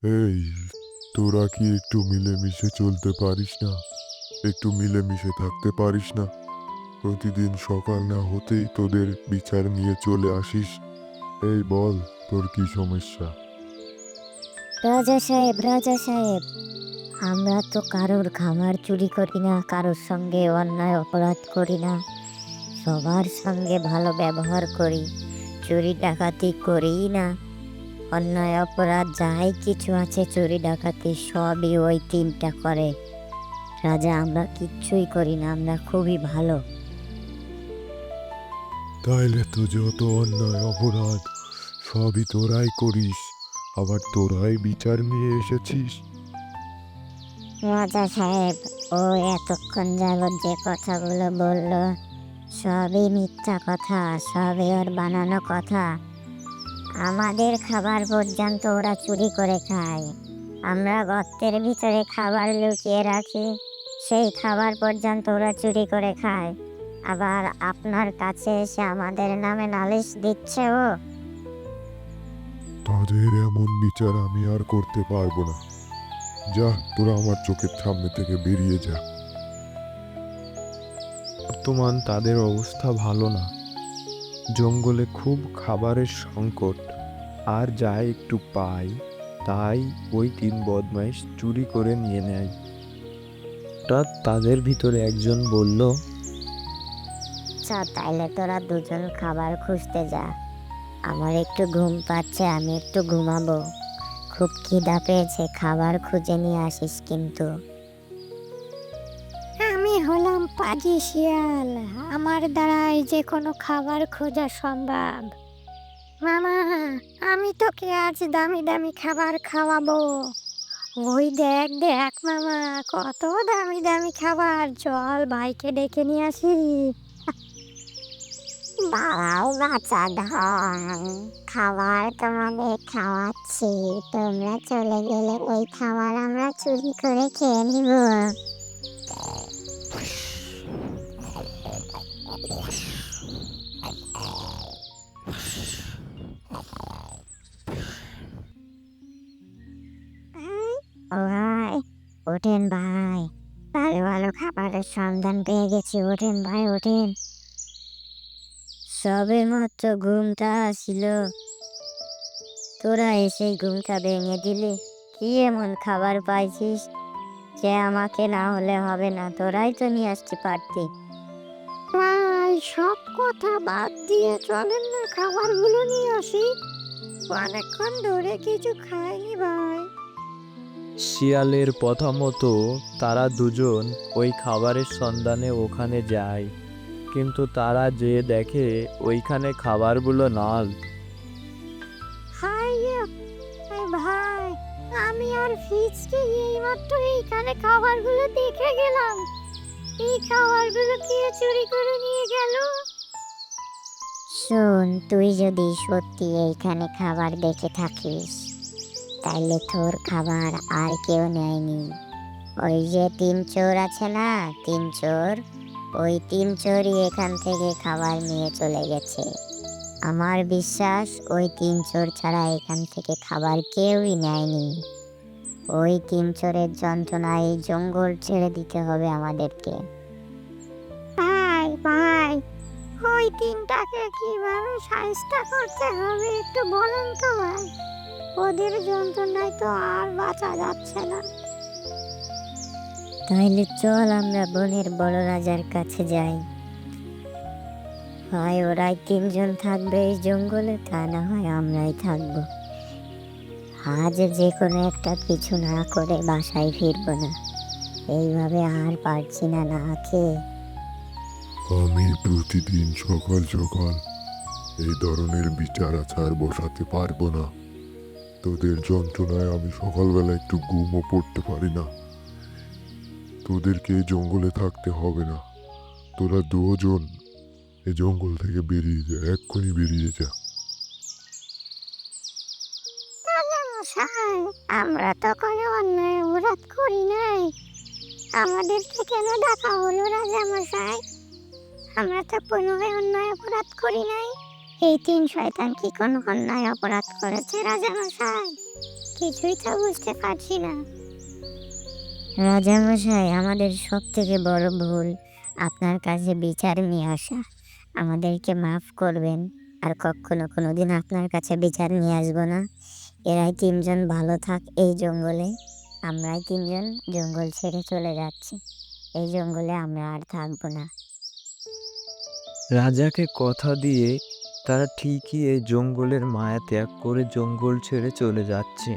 এই, তোরা কি একটু মিলেমিশে চলতে পারিস না? একটু মিলেমিশে থাকতে পারিস না? প্রতিদিন সকাল না হতেই তোদের বিচার নিয়ে চলে আসিস। এই বল, তোর কি সমস্যা? রাজা সাহেব, আমরা তো কারোর খাবার চুরি করি না, কারোর সঙ্গে অন্যায় অপরাধ করি না, সবার সঙ্গে ভালো ব্যবহার করি, চুরি ডাকাতি করি না। অন্যায় অপরাধ যাই কিছু আছে, চুরি ডাকাতি সবই ওই তিনটা করে। রাজা, আমরা কিচ্ছুই করি না, আমরা খুবই ভালো। তাইলে তো যত অন্যায় অপরাধ সবই তোরাই করিস, আবার তোরাই বিচার নিয়ে এসেছিস। রাজা সাহেব, ও এতক্ষণ যাবৎ যে কথাগুলো বলল সবই মিথ্যা কথা, সবই ওর বানানো কথা। আমাদের খাবার পর্যন্ত ওরা চুরি করে খায়। আমরা গর্তের ভিতরে খাবার লুকিয়ে রাখি, সেই খাবার পর্যন্ত ওরা চুরি করে খায়। আবার আপনার কাছে এসে আমাদের নামে নালিশ দিচ্ছে ও। তাদের এমন বিচার আমি আর করতে পারবো না। যা, তোরা আমার চোখের সামনে থেকে বেরিয়ে যা। বর্তমান তাদের অবস্থা ভালো না। জঙ্গলে খুব খাবারের সংকট, আর যা একটু পায় তাই ওই তিন বদমাইশ চুরি করে নিয়ে নেয়। হঠাৎ তাদের ভিতরে একজন বলল, আচ্ছা, তাইলে তোরা দুজন খাবার খুঁজতে যা। আমার একটু ঘুম পাচ্ছে, আমি একটু ঘুমাবো। খুব খিদা পেয়েছে, খাবার খুঁজে নিয়ে আসিস কিন্তু। আমি হলাম পাজি শিয়াল, আমার দ্বারাই যে কোনো খাবার খোঁজা সম্ভব। মামা, আমি তোকে আজ দামি দামি খাবার খাওয়াবো। ওই দেখ দেখ মামা, কত দামি দামি খাবার, চল ভাইকে ডেকে নিয়ে আসি। বাবাও বাচ্চা ধন, খাবার তোমাদের খাওয়াচ্ছি, তোমরা চলে গেলে ওই খাবার আমরা চুরি করে খেয়ে নিব। ও ভাই, ওঠেন ভাই, ভালো ভালো খাবারের সন্ধান পেয়ে গেছি, ওঠেন ভাই ওঠেন। সবে মাত্র ঘুমটা আসিল, তোরা এসে ঘুমটা ভেঙে দিলি। কি এমন খাবার পাইছিস যে আমাকে না হলে হবে না? তোরাই তো নিয়ে আসতে পারতি। ভাই, সব কথা বাদ দিয়ে চলেন না খাবারগুলো নিয়ে আসি। অনেকক্ষণ ধরে কিছু খাইনি ভাই। শিয়ালের কথা মতো তারা দুজন ওই খাবারের সন্ধানে ওখানে যায়, কিন্তু তারা যে দেখে ওইখানে খাবারগুলো নাল। হাই ভাই, আমি আর ফিজকে এইমাত্র এইখানে খাবারগুলো দেখে গেলাম। এই খাবারগুলো কে চুরি করে নিয়ে গেল? শোন, তুই যদি সত্যি এইখানে খাবার দেখে থাকিস, তাইলে তোর খাবার আর কেউ নেয়নি। ওই যে তিন চোর আছে না, তিন চোর, ওই তিন চোরই এখান থেকে খাবার নিয়ে চলে গেছে। আমার বিশ্বাস ওই তিন চোর ছাড়া এখান থেকে খাবার কেউই নেয়নি। ওই তিন চোরের যন্ত্রণায় এই জঙ্গল ছেড়ে দিতে হবে আমাদেরকে। ভাই ভাই, ওই তিনটাকে কিভাবে শায়েস্তা করতে হবে একটু বলুন তো ভাই। ওদের যন্ত্রণায় তো আর বাঁচা যাচ্ছে না। তাইলে চল আমরা বনের বড় রাজার কাছে যাই। হয় ওরাই তিনজন থাকবে এই জঙ্গলে, তা না হয় আমরাই থাকবো। আজ যে কোনো একটা কিছু না করে বাসায় ফিরবো না। এইভাবে আর পারছি না না খেয়ে। আমি প্রতিদিন সকাল সকাল এই ধরনের বিচার আচার বসাতে পারবো না। তোদের যন্ত্রণায় আমি সকালবেলা একটু ঘুমও পড়তে পারি না। তোদেরকে এই জঙ্গলে থাকতে হবে না। তোরা দুজন এই জঙ্গল থেকে বেরিয়ে যা, এক্ষুনি বেরিয়ে যা। আমরা তো কোনো অন্যায় অপরাধ করি নাই, আমাদেরকে কেন ডাকা হলো রাজামশাই? আমরা তো কোনো অন্যায় অপরাধ করি নাই। এই তিন শয়তান কি কোনো অন্যায় অপরাধ করেছে রাজামশাই? কিছুই তো বুঝতে পারছি না। রাজামশাই, আমাদের সব থেকে বড় ভুল আপনার কাছে বিচার নিয়ে আসা। আমাদেরকে মাফ করবেন, আর কখনো কোনোদিন আপনার কাছে বিচার নিয়ে আসবো না। এরাই তিনজন ভালো থাক এই জঙ্গলে, আমরাই তিনজন জঙ্গল ছেড়ে চলে যাচ্ছি। এই জঙ্গলে আমরা আর থাকবো না। রাজাকে কথা দিয়ে তারা ঠিকই এই জঙ্গলের মায়া ত্যাগ করে জঙ্গল ছেড়ে চলে যাচ্ছে।